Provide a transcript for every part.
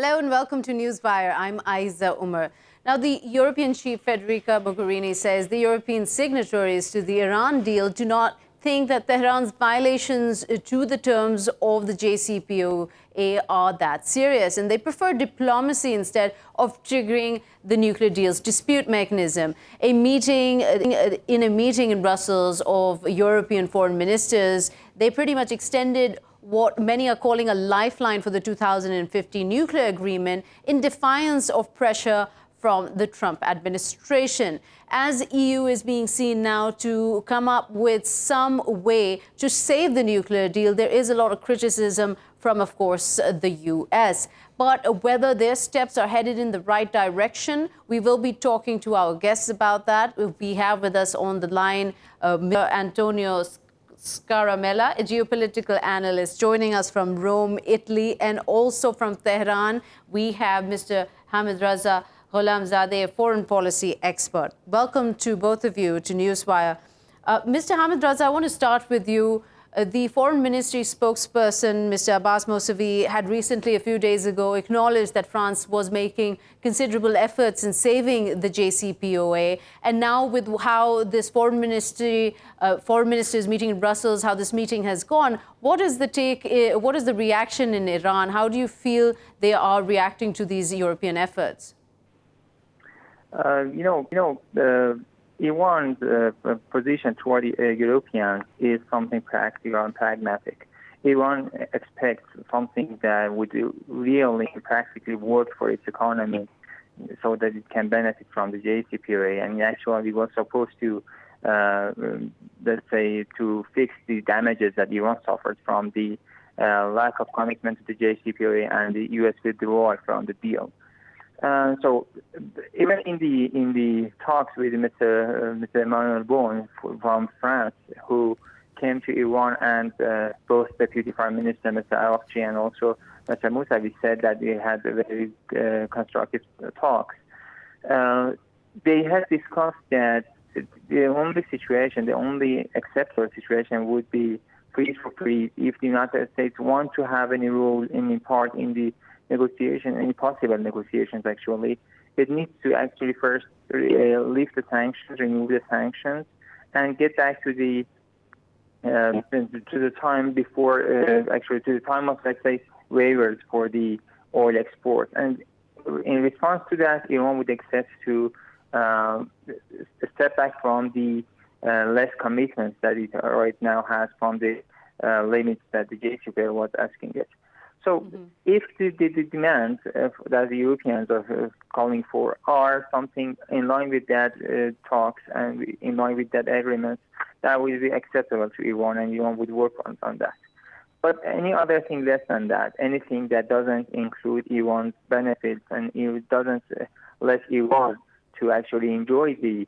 Hello and welcome to Newswire. I'm Ayza Omar. Now, the European chief Federica Mogherini says the European signatories to the Iran deal do not think that Tehran's violations to the terms of the JCPOA are that serious, and they prefer diplomacy instead of triggering the nuclear deal's dispute mechanism. In a meeting in Brussels of European foreign ministers, they pretty much extended what many are calling a lifeline for the 2015 nuclear agreement in defiance of pressure from the Trump administration. As EU is being seen now to come up with some way to save the nuclear deal, there is a lot of criticism from, of course, the US. But whether their steps are headed in the right direction, we will be talking to our guests about that. We have with us on the line Mr. Antonio Scaramella, a geopolitical analyst, joining us from Rome, Italy, and also from Tehran, we have Mr. Hamidreza Gholamzadeh, a foreign policy expert. Welcome to both of you to Newswire. Mr. Hamidreza, I want to start with you. The Foreign Ministry spokesperson, Mr. Abbas Mousavi, had recently, a few days ago, acknowledged that France was making considerable efforts in saving the JCPOA. And now with how this foreign ministers meeting in Brussels, how this meeting has gone, what is the reaction in Iran? How do you feel they are reacting to these European efforts? Iran's position toward the Europeans is something practical and pragmatic. Iran expects something that would really practically work for its economy so that it can benefit from the JCPOA. And actually, we were supposed to, let's say, to fix the damages that Iran suffered from the lack of commitment to the JCPOA and the U.S. withdrawal from the deal. So even in the talks with Mr. Emmanuel Bon from France, who came to Iran, and both Deputy Prime Minister Mr. Araghchi and also Mr. Mousavi said that they had a very constructive talks. They had discussed that the only acceptable situation would be freeze for freeze if the United States want to have any role, any part in the negotiation, any possible negotiations actually, it needs to actually first lift the sanctions, remove the sanctions, and get back to the time before, to the time of, let's say, waivers for the oil export. And in response to that, Iran would accept to step back from the less commitments that it right now has from the limits that the JCPOA was asking it. So if the demands that the Europeans are calling for are something in line with that talks and in line with that agreement, that will be acceptable to Iran, and Iran would work on that. But any other thing less than that, anything that doesn't include Iran's benefits and it doesn't let Iran to actually enjoy the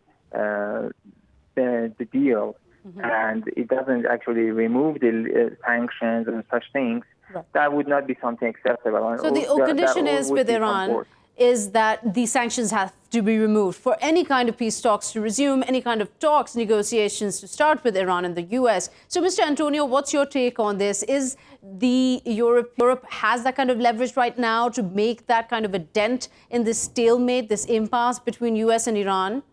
deal, and it doesn't actually remove the sanctions and such things, right, that would not be something acceptable. So the condition is with Iran is that the sanctions have to be removed for any kind of peace talks to resume, any kind of talks, negotiations to start with Iran and the US. So, Mr. Antonio, what's your take on this? Is the Europe has that kind of leverage right now to make that kind of a dent in this stalemate, this impasse between US and Iran?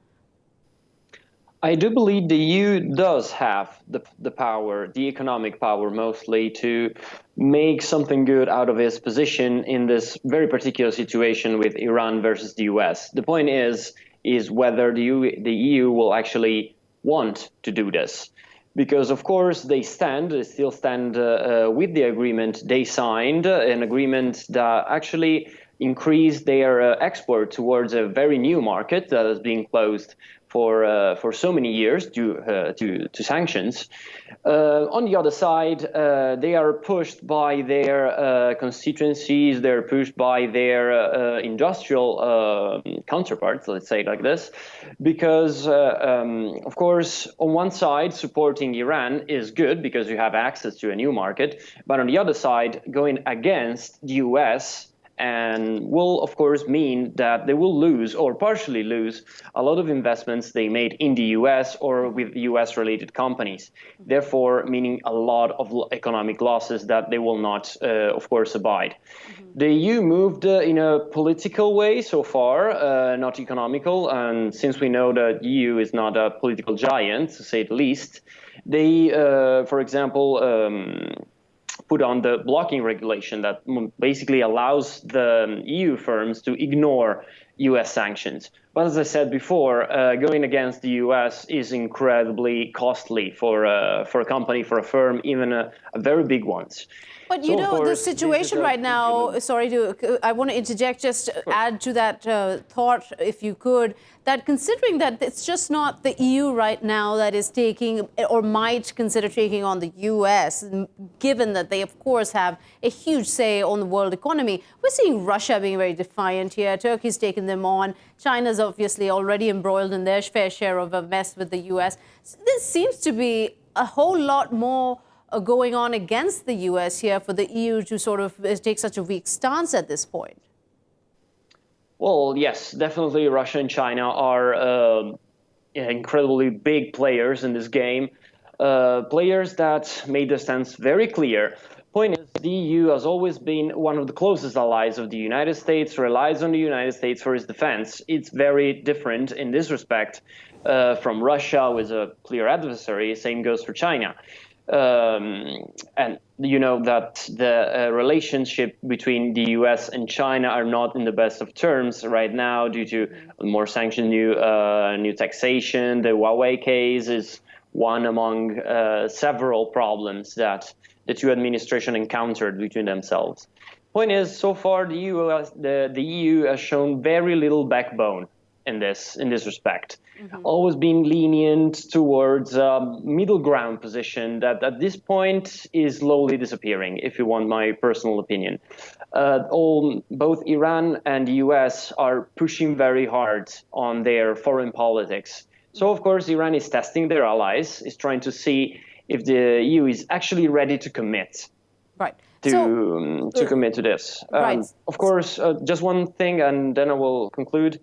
I do believe the EU does have the power, the economic power mostly, to make something good out of its position in this very particular situation with Iran versus the US. The point is whether the EU will actually want to do this. Because, of course, they still stand with the agreement they signed, an agreement that actually increased their export towards a very new market that is being closed for so many years due to sanctions. On the other side, they are pushed by their constituencies, they're pushed by their industrial counterparts, let's say it like this, because, of course, on one side, supporting Iran is good because you have access to a new market, but on the other side, going against the US and will, of course, mean that they will lose or partially lose a lot of investments they made in the US or with US-related companies, therefore meaning a lot of economic losses that they will not, of course, abide. The EU moved in a political way so far, not economical, and since we know that EU is not a political giant, to say the least, they, for example, put on the blocking regulation that basically allows the EU firms to ignore US sanctions. But as I said before, going against the US is incredibly costly for a company, for a firm, even a very big ones. But you know, the situation right now, I want to interject, just add to that thought, if you could, that considering that it's just not the EU right now that is taking or might consider taking on the US, given that they, of course, have a huge say on the world economy. We're seeing Russia being very defiant here. Turkey's taken them on. China's obviously already embroiled in their fair share of a mess with the US. So this seems to be a whole lot more going on against the US here for the EU to sort of take such a weak stance at this point? Well, yes, definitely Russia and China are incredibly big players in this game, players that made their stance very clear. Point is, the EU has always been one of the closest allies of the United States, relies on the United States for its defense. It's very different in this respect from Russia, who is a clear adversary. Same goes for China. And you know that the relationship between the US and China are not in the best of terms right now due to more sanctions, new taxation. The Huawei case is one among several problems that the two administrations encountered between themselves. Point is, so far the EU has shown very little backbone in this respect. Always been lenient towards a middle ground position that at this point is slowly disappearing, if you want my personal opinion. Both Iran and the US are pushing very hard on their foreign politics. So, of course, Iran is testing their allies, is trying to see if the EU is actually ready to commit. Right. To commit to this. Of course, just one thing, and then I will conclude.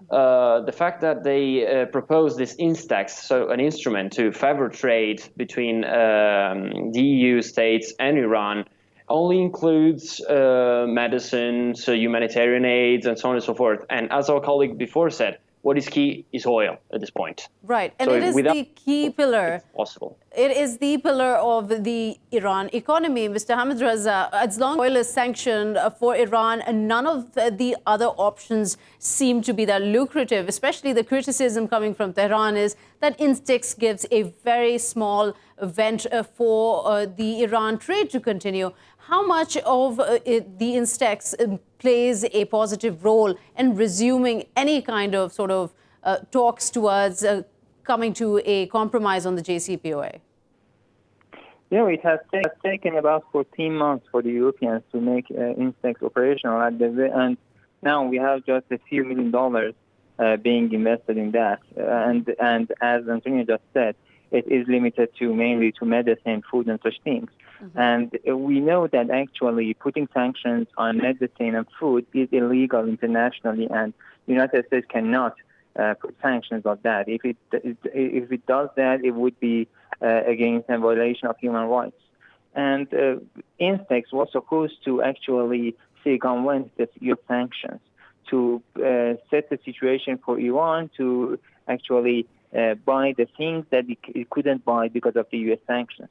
The fact that they proposed this Instex, so an instrument to favor trade between the EU states and Iran, only includes medicines, humanitarian aids, and so on and so forth. And as our colleague before said, what is key is oil at this point. Right, and so it is the key pillar. Possible. It is the pillar of the Iran economy, Mr. Hamidreza. As long as oil is sanctioned for Iran, and none of the other options seem to be that lucrative, especially the criticism coming from Tehran is that Instex gives a very small vent for the Iran trade to continue. How much of the Instex plays a positive role in resuming any kind of sort of talks towards coming to a compromise on the JCPOA? You know, it has taken about 14 months for the Europeans to make Instex operational, and now we have just a few $1 million being invested in that. And as Antonio just said, it is limited to mainly to medicine, food, and such things. And we know that actually putting sanctions on medicine and food is illegal internationally, and the United States cannot put sanctions on that. If it does that, it would be against a violation of human rights. And Instex was supposed to actually circumvent the US sanctions to set the situation for Iran to actually buy the things that it couldn't buy because of the US sanctions.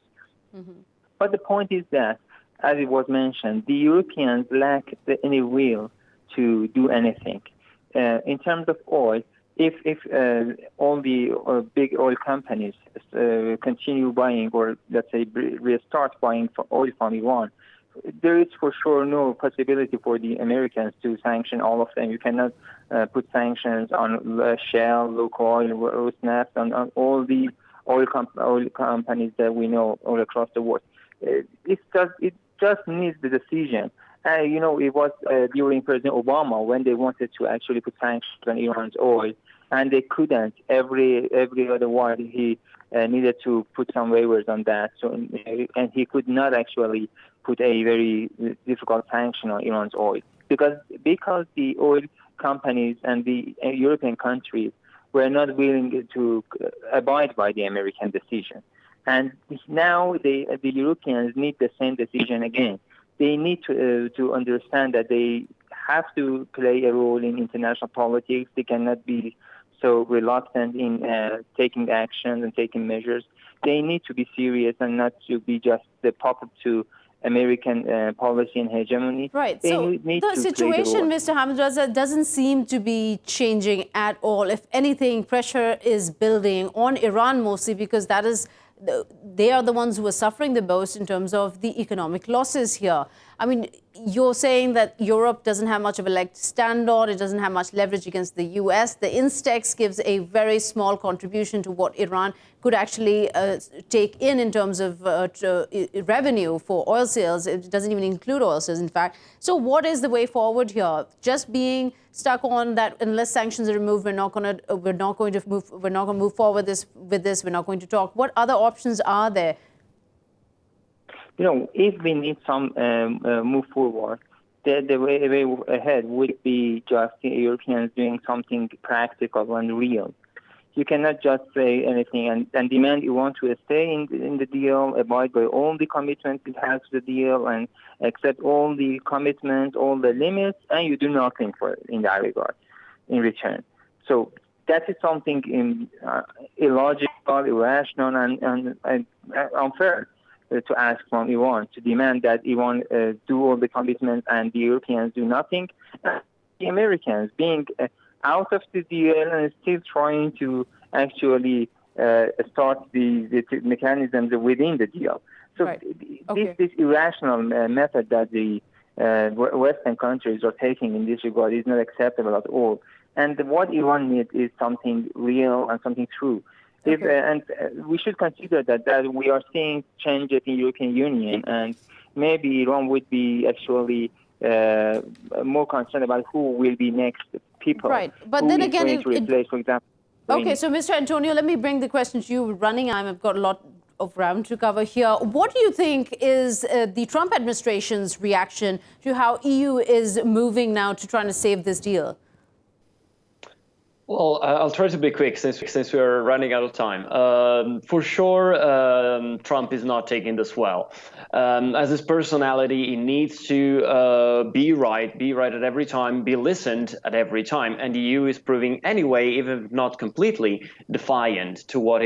But the point is that, as it was mentioned, the Europeans lack any will to do anything. In terms of oil, if all the big oil companies continue buying, or let's say restart buying oil from Iran, there is for sure no possibility for the Americans to sanction all of them. You cannot put sanctions on Shell, Lukoil, Rosneft, on all the oil companies that we know all across the world. It just needs the decision. You know, it was during President Obama when they wanted to actually put sanctions on Iran's oil, and they couldn't. Every other while he needed to put some waivers on that. So, and he could not actually put a very difficult sanction on Iran's oil. because the oil companies and the European countries were not willing to abide by the American decision. And now the Europeans need the same decision again. They need to understand that they have to play a role in international politics. They cannot be so reluctant in taking action and taking measures. They need to be serious and not to be just the puppet to American policy and hegemony. Right. They So need the to situation, Mr. Hamidreza, doesn't seem to be changing at all. If anything, pressure is building on Iran mostly because they are the ones who are suffering the most in terms of the economic losses here. I mean, you're saying that Europe doesn't have much of a leg to stand on. It doesn't have much leverage against the U.S. The Instex gives a very small contribution to what Iran could actually take in terms of revenue for oil sales. It doesn't even include oil sales, in fact. So what is the way forward here? Just being stuck on that unless sanctions are removed, we're not going to move forward with this. We're not going to talk. What other options are there? If we need some move forward, the way ahead would be just the Europeans doing something practical and real. You cannot just say anything and demand you want to stay in the deal, abide by all the commitments it has to the deal, and accept all the commitments, all the limits, and you do nothing in that regard in return. So that is something illogical, irrational, and unfair to ask from Iran, to demand that Iran do all the commitments and the Europeans do nothing. The Americans being out of the deal and still trying to actually start the mechanisms within the deal. So right. This irrational method that the Western countries are taking in this regard is not acceptable at all. And what Iran needs is something real and something true. And we should consider that we are seeing changes in the European Union, and maybe Iran would be actually more concerned about who will be next people. Right, but then again, going to replace, for example. Okay, so Mr. Antonio, let me bring the question to you. We're running time. I've got a lot of ground to cover here. What do you think is the Trump administration's reaction to how EU is moving now to trying to save this deal? Well, I'll try to be quick since we are running out of time. For sure, Trump is not taking this well. As his personality, he needs to be right at every time, be listened at every time. And the EU is proving anyway, even not completely, defiant to what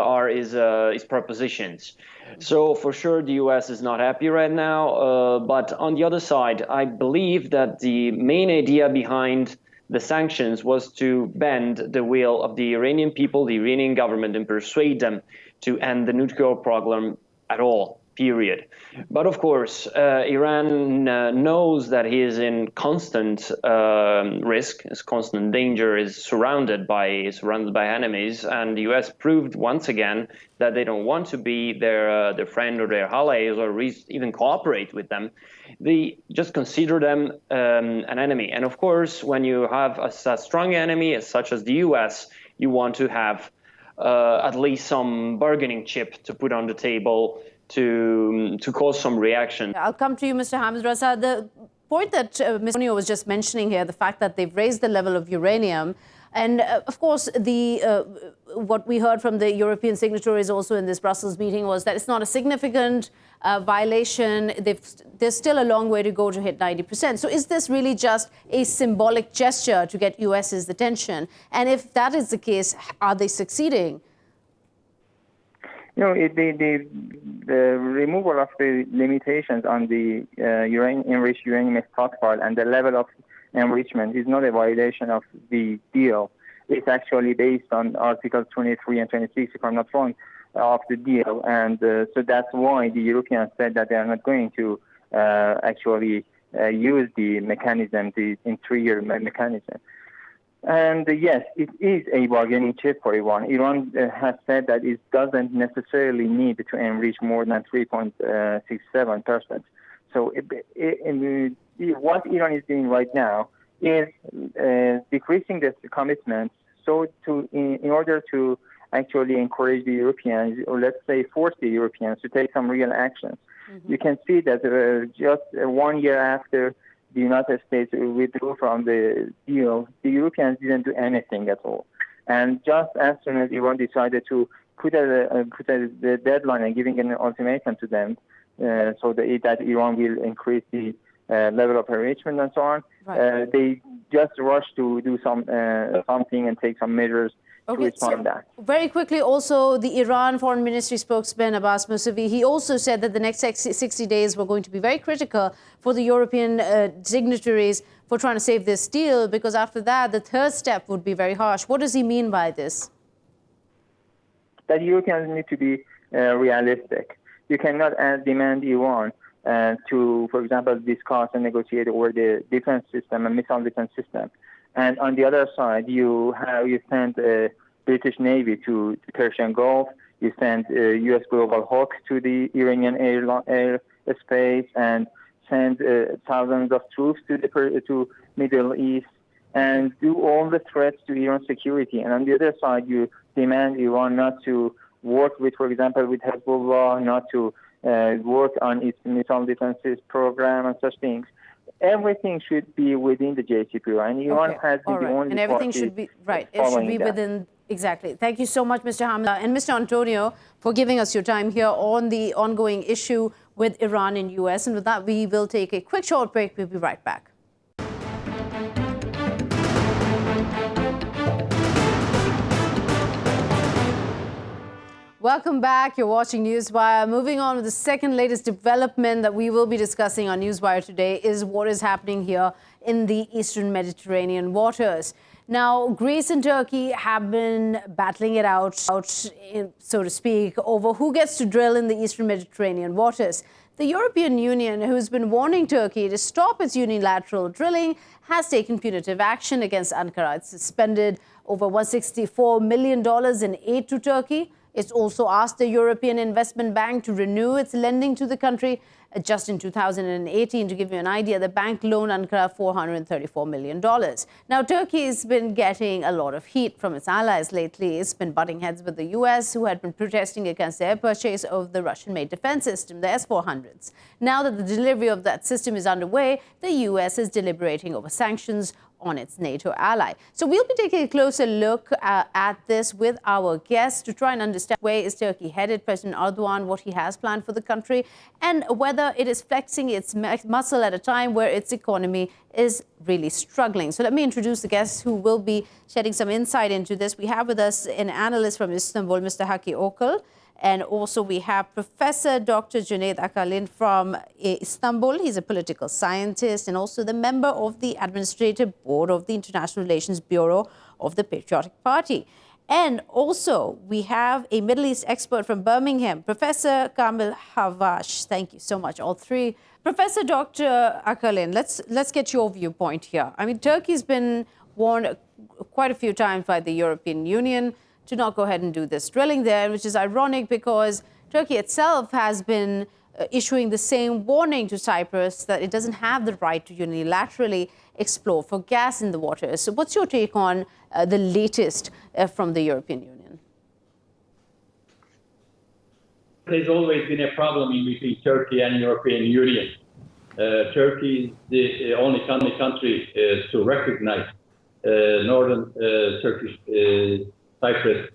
are his propositions. So for sure, the US is not happy right now. But on the other side, I believe that the main idea behind the sanctions was to bend the will of the Iranian people, the Iranian government, and persuade them to end the nuclear program at all, period. But of course, Iran knows that he is in constant risk, is constant danger, is surrounded by enemies, and the US proved once again that they don't want to be their friend or their allies or even cooperate with them. They just consider them an enemy. And of course, when you have a strong enemy such as the US, you want to have at least some bargaining chip to put on the table to cause some reaction. I'll come to you, Mr. Hamidreza. The point that Mr. Antonio was just mentioning here, the fact that they've raised the level of uranium, and of course, what we heard from the European signatories also in this Brussels meeting was that it's not a significant violation. There's still a long way to go to hit 90%. So is this really just a symbolic gesture to get US's attention? And if that is the case, are they succeeding? The removal of the limitations on the enriched uranium stockpile and the level of enrichment is not a violation of the deal. It's actually based on Articles 23 and 26, if I'm not wrong, of the deal. And so that's why the Europeans said that they are not going to actually use the mechanism, the 3-year mechanism. And yes, it is a bargaining chip for Iran. Iran has said that it doesn't necessarily need to enrich more than 3.67%. So what Iran is doing right now is decreasing the commitments in order to actually encourage the Europeans, or let's say force the Europeans to take some real actions. Mm-hmm. You can see that just 1 year after the United States withdrew from the deal, the Europeans didn't do anything at all. And just as soon as Iran decided to put the deadline and giving an ultimatum to them, so that Iran will increase the level of enrichment and so on, right. They just rushed to do something and take some measures to respond to that. Very quickly, also, the Iran Foreign Ministry spokesman, Abbas Mousavi, he also said that the next 60 days were going to be very critical for the European signatories for trying to save this deal, because after that, the third step would be very harsh. What does he mean by this? That Europeans need to be realistic. You cannot demand Iran to, for example, discuss and negotiate over the defense system and missile defense system. And on the other side, you send British Navy to the Persian Gulf. You send U.S. Global Hawk to the Iranian air space, and send thousands of troops to Middle East, and do all the threats to Iran's security. And on the other side, you demand Iran not to work with, for example, with Hezbollah, not to work on its missile defenses program and such things. Everything should be within the JCPOA, and Iran has been the only and everything should be right. It should be within exactly. Thank you so much, Mr. Hamid and Mr. Antonio, for giving us your time here on the ongoing issue with Iran and US. And with that, we will take a quick short break. We'll be right back. Welcome back. You're watching Newswire. Moving on with the second latest development that we will be discussing on Newswire today is what is happening here in the Eastern Mediterranean waters. Now, Greece and Turkey have been battling it out, so to speak, over who gets to drill in the Eastern Mediterranean waters. The European Union, who's been warning Turkey to stop its unilateral drilling, has taken punitive action against Ankara. It's suspended over $164 million in aid to Turkey. It's also asked the European Investment Bank to renew its lending to the country. Just in 2018, to give you an idea, the bank loaned Ankara $434 million. Now, Turkey has been getting a lot of heat from its allies lately. It's been butting heads with the US, who had been protesting against their purchase of the Russian-made defense system, the S-400s. Now that the delivery of that system is underway, the US is deliberating over sanctions on its NATO ally. So we'll be taking a closer look at this with our guests to try and understand where is Turkey headed, President Erdogan, what he has planned for the country, and whether it is flexing its muscle at a time where its economy is really struggling. So let me introduce the guests who will be shedding some insight into this. We have with us an analyst from Istanbul, Mr. Hakki Ocal. And also we have Professor Dr. Cuneyt Akalin from Istanbul. He's a political scientist and also the member of the Administrative Board of the International Relations Bureau of the Patriotic Party. And also we have a Middle East expert from Birmingham, Professor Kamel Hawwash. Thank you so much, all three. Professor Dr. Akalin, let's get your viewpoint here. I mean, Turkey's been warned quite a few times by the European Union to not go ahead and do this drilling there, which is ironic because Turkey itself has been issuing the same warning to Cyprus that it doesn't have the right to unilaterally explore for gas in the waters. So what's your take on the latest from the European Union? There's always been a problem in between Turkey and European Union. Turkey is the only country to recognize northern Turkish Cyprus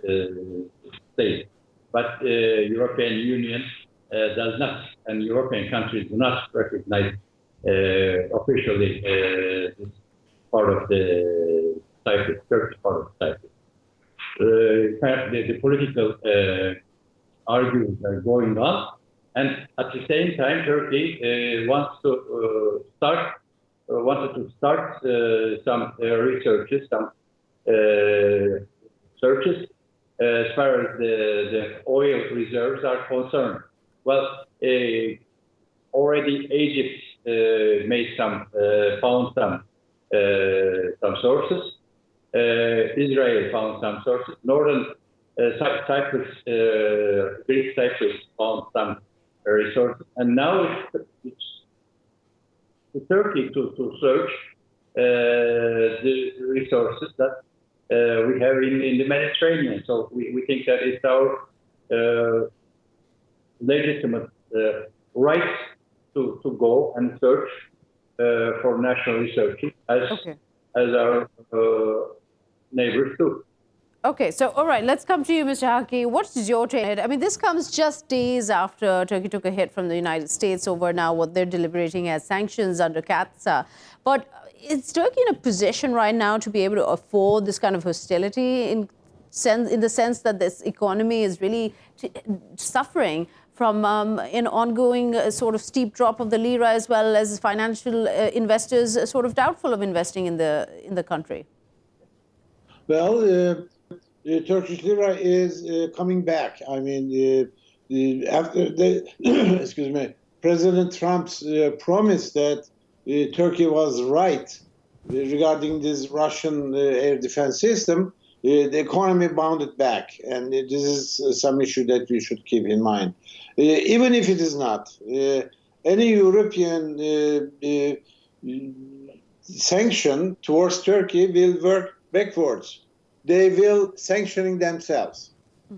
state, but European Union does not, and European countries do not recognize officially this part of the Cyprus, Turkish part of Cyprus. The political arguments are going on, and at the same time, Turkey wanted to start some researches, some searches as far as the oil reserves are concerned. Well, already Egypt found some sources. Israel found some sources. Northern Cyprus, Greek Cyprus found some resources, and now it's to Turkey to search the resources that we have in the Mediterranean. So we think that it's our legitimate right to go and search for national research as our neighbors do. Okay, so all right, let's come to you, Mr. Hakki. What's your take? I mean, this comes just days after Turkey took a hit from the United States over now what they're deliberating as sanctions under CAATSA. But is Turkey in a position right now to be able to afford this kind of hostility in the sense that this economy is really suffering from an ongoing sort of steep drop of the lira, as well as financial investors sort of doubtful of investing in the country? Well, the Turkish lira is coming back. I mean, after the excuse me, President Trump's promise that Turkey was right regarding this Russian air defense system, the economy bounded back, and this is some issue that we should keep in mind. Even if it is not, any European sanction towards Turkey will work backwards. They will sanctioning themselves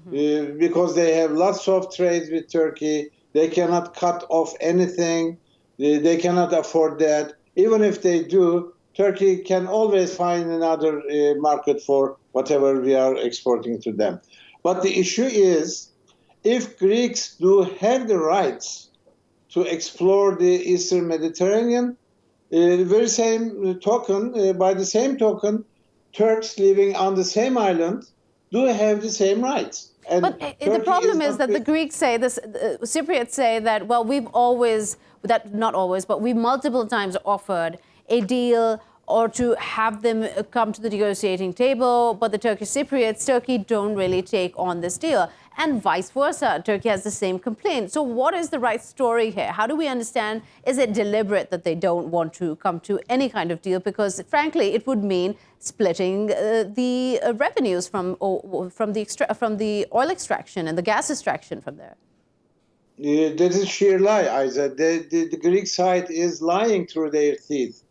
because they have lots of trade with Turkey. They cannot cut off anything. They cannot afford that. Even if they do, Turkey can always find another market for whatever we are exporting to them. But the issue is, if Greeks do have the rights to explore the Eastern Mediterranean, very same token, by the same token, Turks living on the same island do have the same rights. And but the problem is that the Greeks say, the Cypriots say that, well, we've always, not always, but we've multiple times offered a deal or to have them come to the negotiating table, but the Turkish Cypriots, Turkey don't really take on this deal. And vice versa, Turkey has the same complaint. So what is the right story here? How do we understand, is it deliberate that they don't want to come to any kind of deal? Because frankly, it would mean splitting the revenues from the oil extraction and the gas extraction from there. That is sheer lie, Ayza. The Greek side is lying through their teeth.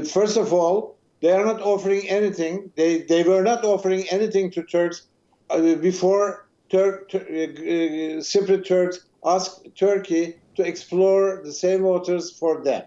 First of all, they are not offering anything. They were not offering anything to Turks before Cypriot Turks asked Turkey to explore the same waters for them.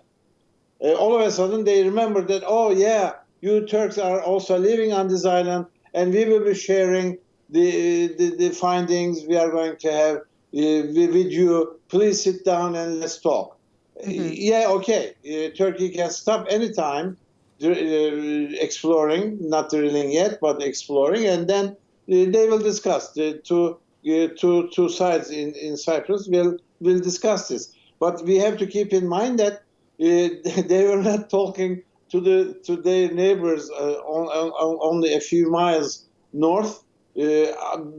All of a sudden, they remember that, oh, yeah, you Turks are also living on this island, and we will be sharing the findings we are going to have with you. Please sit down and let's talk. Yeah, okay. Turkey can stop anytime exploring, not drilling yet, but exploring, and then they will discuss. The two sides in Cyprus will discuss this. But we have to keep in mind that they were not talking to their neighbors only a few miles north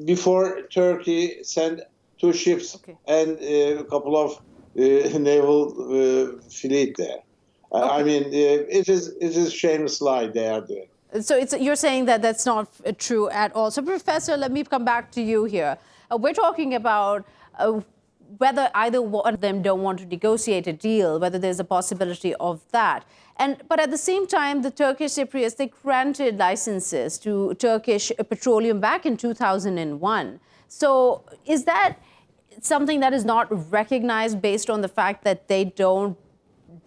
before Turkey sent 2 ships and a couple of naval fleet there. I mean, it is shameless lie they are doing. So you're saying that that's not true at all. So, Professor, let me come back to you here. We're talking about whether either one of them don't want to negotiate a deal, whether there's a possibility of that. But at the same time, the Turkish Cypriots, they granted licenses to Turkish petroleum back in 2001. So is that something that is not recognized based on the fact that they don't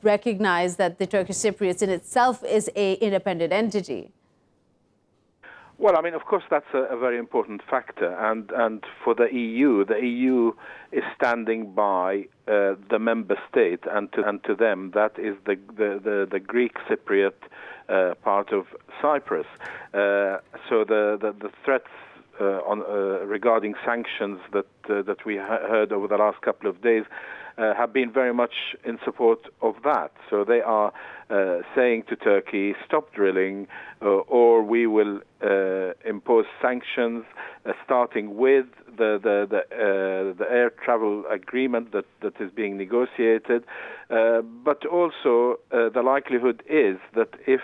recognize that the Turkish Cypriots in itself is an independent entity? Well, I mean, of course, that's a very important factor. And for the EU is standing by the member state, and to them, that is the Greek Cypriot part of Cyprus. So the threats regarding sanctions that we heard over the last couple of days have been very much in support of that. So they are saying to Turkey, stop drilling, or we will impose sanctions, starting with the air travel agreement that is being negotiated. But also the likelihood is that if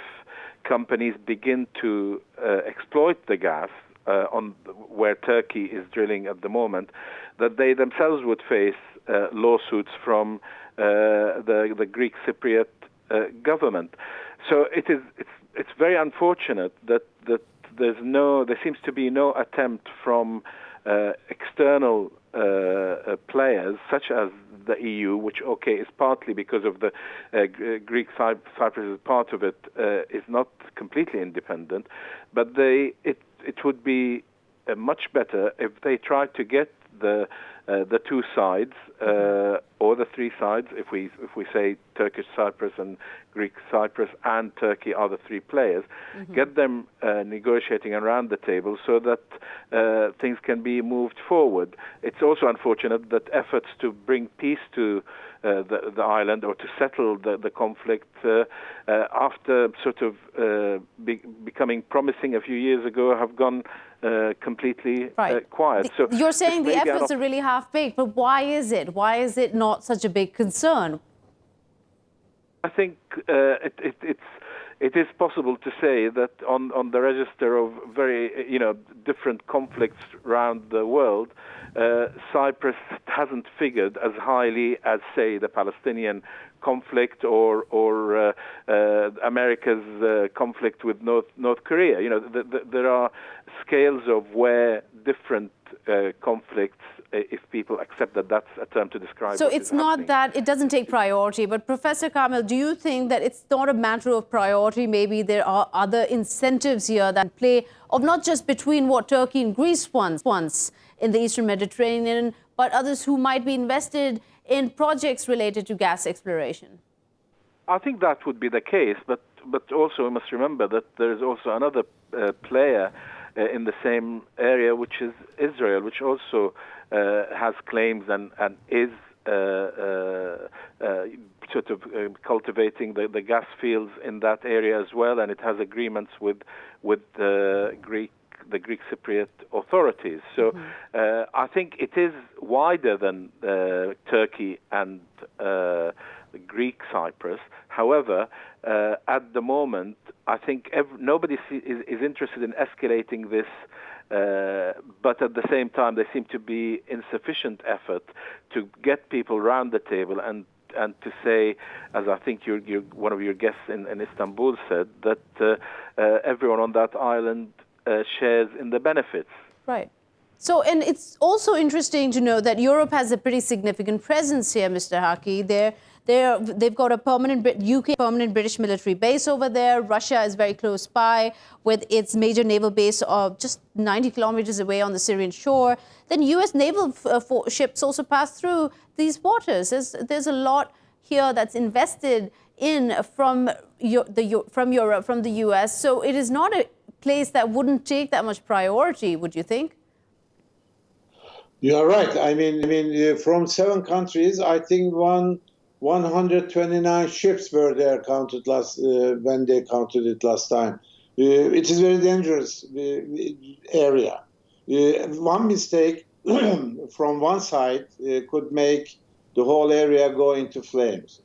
companies begin to exploit the gas on where Turkey is drilling at the moment, that they themselves would face lawsuits from the Greek Cypriot government. So it's very unfortunate that there seems to be no attempt from external players such as the EU, which, okay, is partly because of the Greek Cyprus is part of it, is not completely independent, but it would be much better if they tried to get the two sides or the three sides, if we say Turkish Cyprus and Greek Cyprus and Turkey are the three players, get them negotiating around the table so that things can be moved forward. It's also unfortunate that efforts to bring peace to the island or to settle the conflict after sort of becoming promising a few years ago have gone completely quiet. So you're saying the efforts are really half-baked, but why is it? Why is it not such a big concern? I think it is possible to say that on the register of very different conflicts around the world, Cyprus hasn't figured as highly as, say, the Palestinian conflict or America's conflict with North Korea. There are scales of where different conflicts, if people accept that that's a term to describe. So it's not that it doesn't take priority, but Professor Kamel, do you think that it's not a matter of priority? Maybe there are other incentives here that play of not just between what Turkey and Greece wants in the Eastern Mediterranean, but others who might be invested in projects related to gas exploration? I think that would be the case, but also we must remember that there is also another player in the same area, which is Israel, which also has claims and is sort of cultivating the gas fields in that area as well, and it has agreements with the Greek Cypriot authorities. So I think it is wider than Turkey and Greek Cyprus. However, at the moment, I think nobody is interested in escalating this, but at the same time, there seem to be insufficient effort to get people around the table and to say, as I think one of your guests in Istanbul said, that everyone on that island shares in the benefits. Right. So, and it's also interesting to know that Europe has a pretty significant presence here, Mr. Hakki. They've got a UK permanent British military base over there. Russia is very close by with its major naval base of just 90 kilometers away on the Syrian shore. Then US naval ships also pass through these waters. There's a lot here that's invested in from Europe, from the US. So it is not a place that wouldn't take that much priority, would you think? You are right. I mean, from 7 countries, I think 129 ships were there counted when they counted it last time. It is a very dangerous area. One mistake from one side could make the whole area go into flames.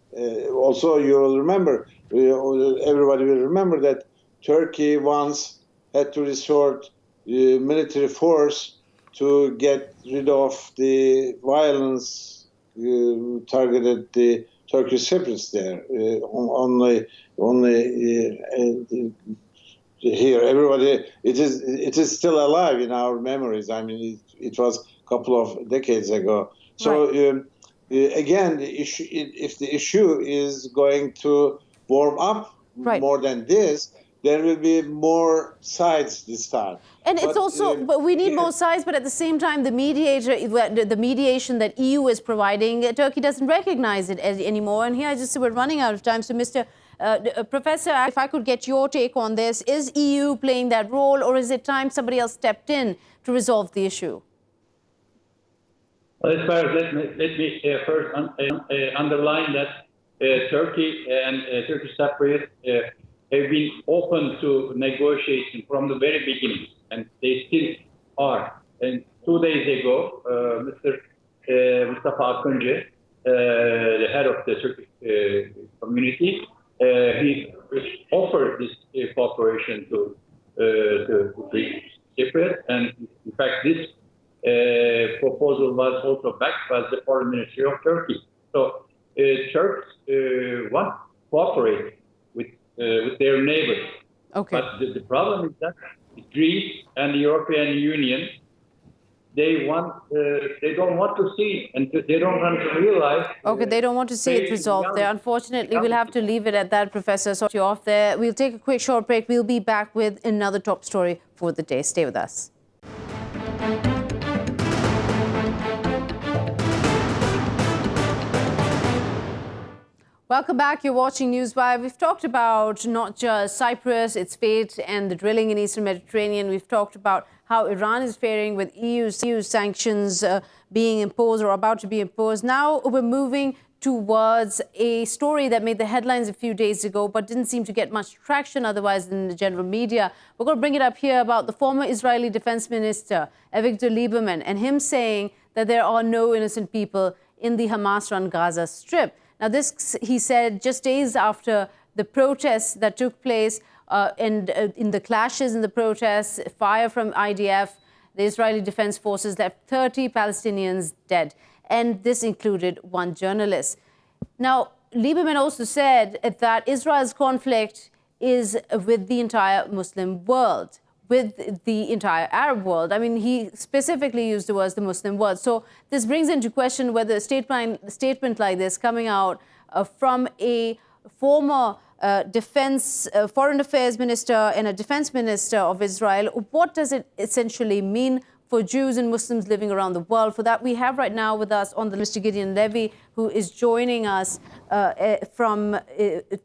Also, you will remember, everybody will remember that Turkey once had to resort military force to get rid of the violence targeted the Turkish Cypriots there. Only here, everybody, it is still alive in our memories. I mean, it was a couple of decades ago. So again, if the issue is going to warm up more than this, there will be more sides this time. And it's also, but we need more sides, but at the same time, the mediation that EU is providing, Turkey doesn't recognize it anymore. And here, we're running out of time. So, Mr. Professor, if I could get your take on this, is EU playing that role, or is it time somebody else stepped in to resolve the issue? Well, as far as let me first underline that Turkey and Turkish Cypriot have been open to negotiation from the very beginning, and they still are. And 2 days ago, Mr. Mustafa Akıncı, the head of the Turkish community, he offered this cooperation to Greek Cypriot, and in fact, this proposal was also backed by the Foreign Ministry of Turkey. So Turks want to cooperate with their neighbors. Okay. But the problem is that Greece and the European Union they don't want to see, and they don't want to realize. Okay, they don't want to see it resolved there. Unfortunately, we'll have to leave it at that, Professor. So you're off there. We'll take a quick short break. We'll be back with another top story for the day. Stay with us. Welcome back. You're watching Newswire. We've talked about not just Cyprus, its fate, and the drilling in Eastern Mediterranean. We've talked about how Iran is faring with EU sanctions being imposed or about to be imposed. Now we're moving towards a story that made the headlines a few days ago, but didn't seem to get much traction otherwise in the general media. We're going to bring it up here about the former Israeli Defense Minister, Avigdor Lieberman, and him saying that there are no innocent people in the Hamas-run Gaza Strip. Now, this, he said, just days after the protests that took place and in the clashes in the protests, fire from IDF, the Israeli Defense Forces left 30 Palestinians dead. And this included one journalist. Now, Lieberman also said that Israel's conflict is with the entire Muslim world, with the entire Arab world. I mean, he specifically used the words the Muslim world. So this brings into question whether a statement like this coming out from a former foreign affairs minister and a defense minister of Israel, what does it essentially mean for Jews and Muslims living around the world? For that, we have right now with us on the Mr. Gideon Levy, who is joining us from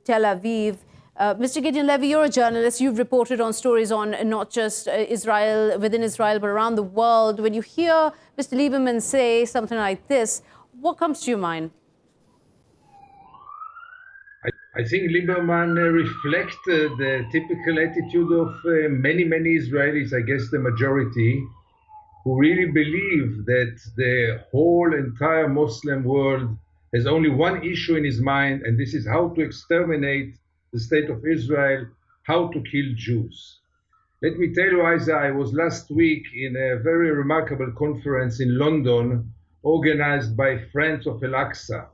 Tel Aviv. Mr. Gideon Levy, you're a journalist. You've reported on stories on not just Israel, within Israel, but around the world. When you hear Mr. Lieberman say something like this, what comes to your mind? I think Lieberman reflects the typical attitude of many Israelis, I guess the majority, who really believe that the whole entire Muslim world has only one issue in his mind, and this is how to exterminate the state of Israel, how to kill Jews. Let me tell you, Ayza, I was last week in a very remarkable conference in London organized by Friends of Al-Aqsa.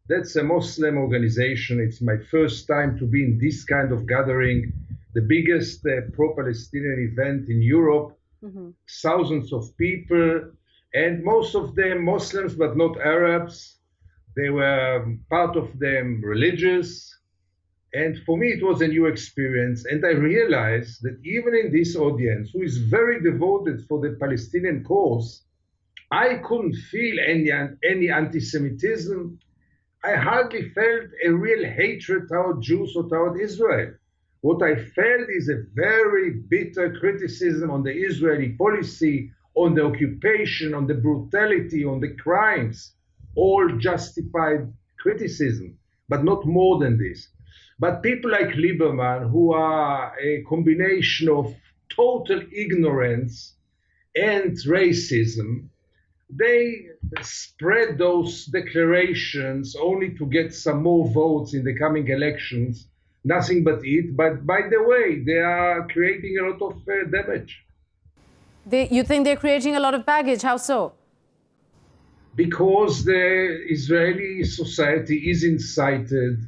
That's a Muslim organization. It's my first time to be in this kind of gathering, the biggest pro-Palestinian event in Europe. Thousands of people, and most of them Muslims, but not Arabs. They were, part of them, religious. And for me, it was a new experience. And I realized that even in this audience, who is very devoted for the Palestinian cause, I couldn't feel any anti-Semitism. I hardly felt a real hatred toward Jews or toward Israel. What I felt is a very bitter criticism on the Israeli policy, on the occupation, on the brutality, on the crimes, all justified criticism, but not more than this. But people like Lieberman, who are a combination of total ignorance and racism, they spread those declarations only to get some more votes in the coming elections. Nothing but it. But by the way, they are creating a lot of damage. You think they're creating a lot of baggage? How so? Because the Israeli society is incited,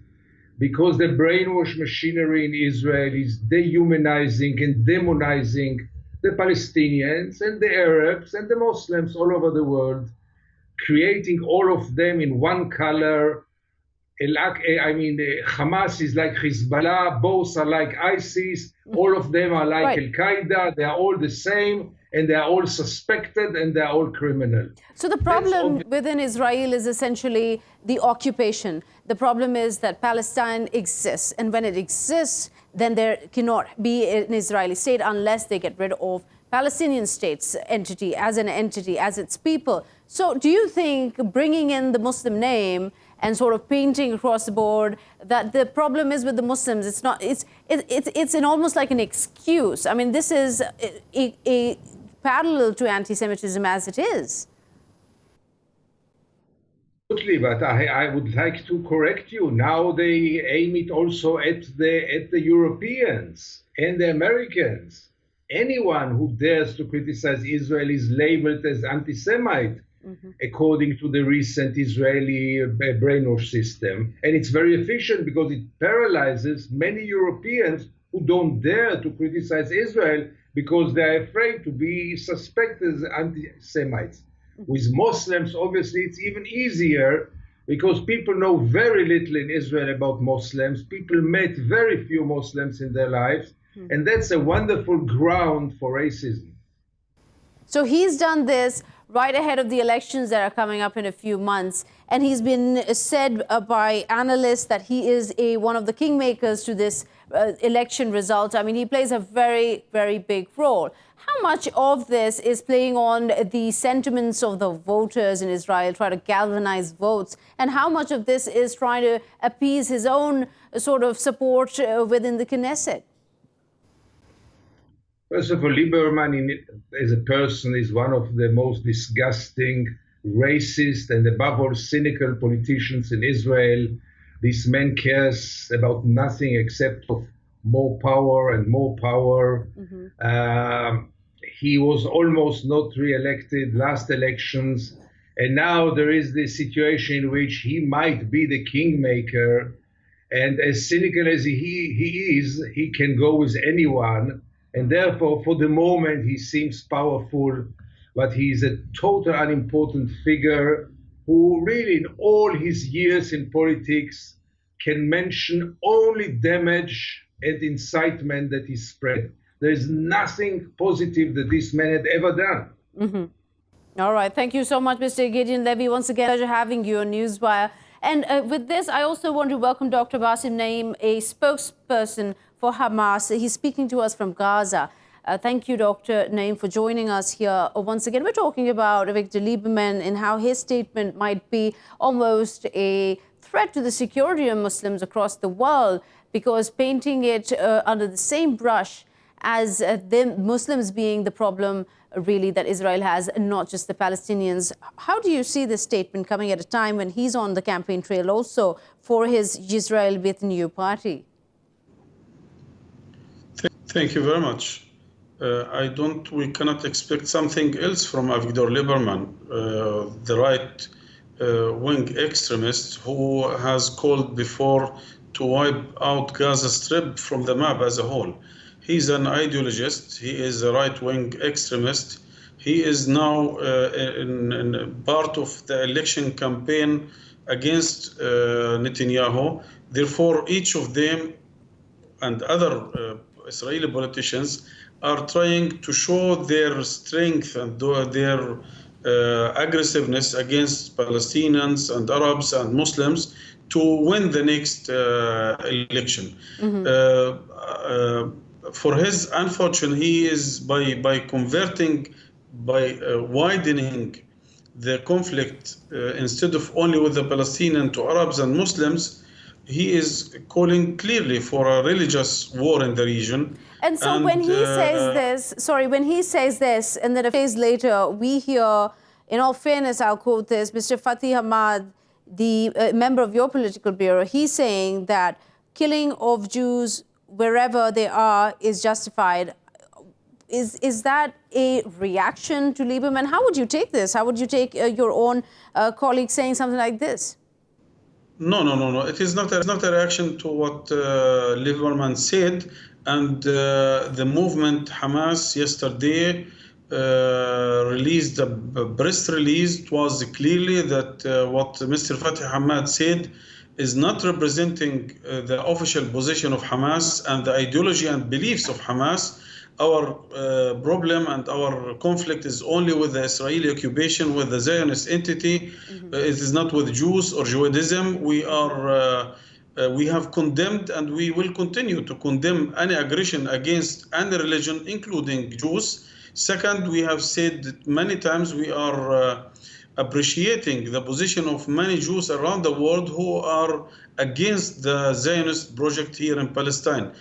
because the brainwash machinery in Israel is dehumanizing and demonizing the Palestinians and the Arabs and the Muslims all over the world, creating all of them in one color. I mean, Hamas is like Hezbollah, both are like ISIS, all of them are like Al-Qaeda, they are all the same, and they are all suspected, and they are all criminal. So the problem within Israel is essentially the occupation. The problem is that Palestine exists, and when it exists, then there cannot be an Israeli state unless they get rid of Palestinian state's entity, as its people. So do you think bringing in the Muslim name and sort of painting across the board that the problem is with the Muslims, it's almost like an excuse? I mean, this is a parallel to anti-Semitism as it is. Absolutely, but I would like to correct you. Now they aim it also at the Europeans and the Americans. Anyone who dares to criticize Israel is labeled as anti-Semite, according to the recent Israeli brainwash system. And it's very efficient because it paralyzes many Europeans who don't dare to criticize Israel because they're afraid to be suspected as anti-Semites. With Muslims, obviously, it's even easier because people know very little in Israel about Muslims. People met very few Muslims in their lives, and that's a wonderful ground for racism. So he's done this right ahead of the elections that are coming up in a few months. And he's been said by analysts that he is one of the kingmakers to this election result. I mean, he plays a very, very big role. How much of this is playing on the sentiments of the voters in Israel, trying to galvanize votes? And how much of this is trying to appease his own sort of support within the Knesset? First of all, Lieberman as a person is one of the most disgusting, racist, and above all cynical politicians in Israel. This man cares about nothing except of more power and more power. He was almost not re-elected last elections, and now there is this situation in which he might be the kingmaker, and as cynical as he is, he can go with anyone, and therefore for the moment he seems powerful, but he's a total unimportant figure who really in all his years in politics can mention only damage and incitement that he spread. There is nothing positive that this man had ever done. All right. Thank you so much, Mr. Gideon Levy. Once again, pleasure having you on Newswire. And with this, I also want to welcome Dr. Basim Naim, a spokesperson for Hamas. He's speaking to us from Gaza. Thank you, Dr. Naim, for joining us here. Once again, we're talking about Victor Lieberman and how his statement might be almost a threat to the security of Muslims across the world, because painting it under the same brush as the Muslims being the problem really that Israel has, not just the Palestinians. How do you see this statement coming at a time when he's on the campaign trail also for his Israel with New party? Thank you very much. We cannot expect something else from Victor Lieberman, the right-wing extremist who has called before to wipe out Gaza Strip from the map as a whole. He's an ideologist. He is a right-wing extremist. He is now in part of the election campaign against Netanyahu. Therefore, each of them and other Israeli politicians are trying to show their strength and their aggressiveness against Palestinians and Arabs and Muslims to win the next election. For his unfortune, he is by converting, by widening the conflict instead of only with the Palestinian to Arabs and Muslims, he is calling clearly for a religious war in the region. And so when he says this, and then a phase later, we hear, in all fairness, I'll quote this, Mr. Fatih Hamad, the member of your political bureau, he's saying that killing of Jews wherever they are is justified. Is that a reaction to Lieberman? How would you take this? How would you take your own colleague saying something like this? No. It is not a reaction to what Lieberman said. And the movement Hamas yesterday released a press release. It was clearly that what Mr. Fatih Hamad said is not representing the official position of Hamas and the ideology and beliefs of Hamas. Our problem and our conflict is only with the Israeli occupation, with the Zionist entity. It is not with Jews or Judaism. We have condemned and we will continue to condemn any aggression against any religion, including Jews. Second, we have said many times we are appreciating the position of many Jews around the world who are against the Zionist project here in Palestine.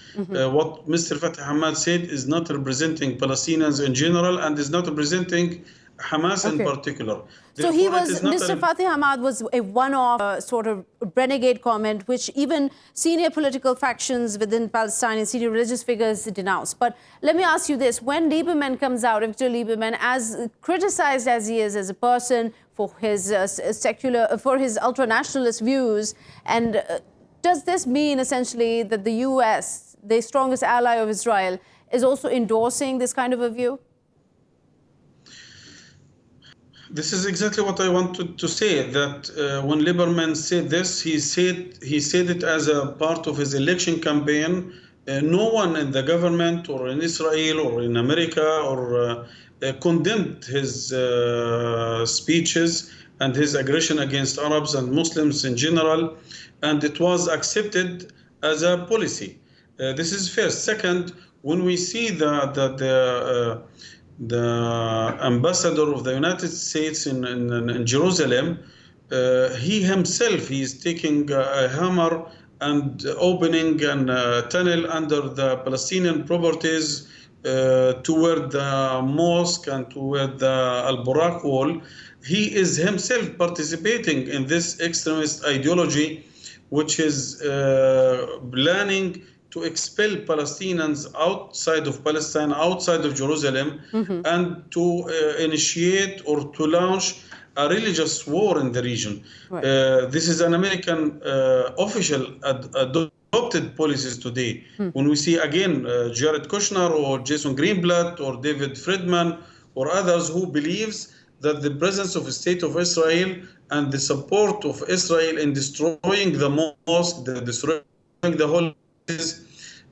What Mr. Fatih Hamad said is not representing Palestinians in general and is not representing Hamas in particular. So Mr. Fatih Hamad was a one-off sort of renegade comment, which even senior political factions within Palestine and senior religious figures denounced. But let me ask you this. When Lieberman comes out, Victor Lieberman, as criticized as he is as a person for his for his ultra-nationalist views, and does this mean essentially that the U.S., the strongest ally of Israel, is also endorsing this kind of a view? This is exactly what I wanted to say, that when Lieberman said this, he said it as a part of his election campaign. No one in the government or in Israel or in America or condemned his speeches and his aggression against Arabs and Muslims in general, and it was accepted as a policy. This is first. Second, when we see the ambassador of the United States in Jerusalem, he himself is taking a hammer and opening a tunnel under the Palestinian properties toward the mosque and toward the Al-Burak wall. He is himself participating in this extremist ideology, which is planning to expel Palestinians outside of Palestine, outside of Jerusalem, and to initiate or to launch a religious war in the region. Right. This is an American official adopted policies today. When we see again Jared Kushner or Jason Greenblatt or David Friedman or others who believes that the presence of the state of Israel and the support of Israel in destroying the mosque, destroying the whole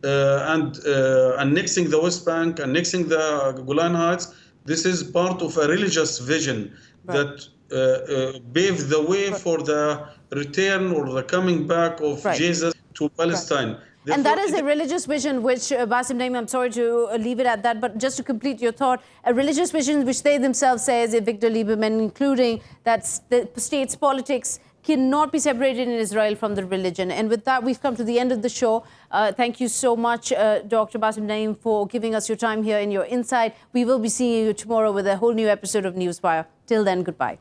and annexing the West Bank, annexing the Golan Heights, this is part of a religious vision that paved the way for the return or the coming back of Jesus to Palestine. And that is a religious vision which, Basim Naim, I'm sorry to leave it at that, but just to complete your thought, a religious vision which they themselves say, as Victor Lieberman, including that the state's politics cannot be separated in Israel from the religion. And with that, we've come to the end of the show. Thank you so much, Dr. Basim Naim, for giving us your time here and your insight. We will be seeing you tomorrow with a whole new episode of Newswire. Till then, goodbye.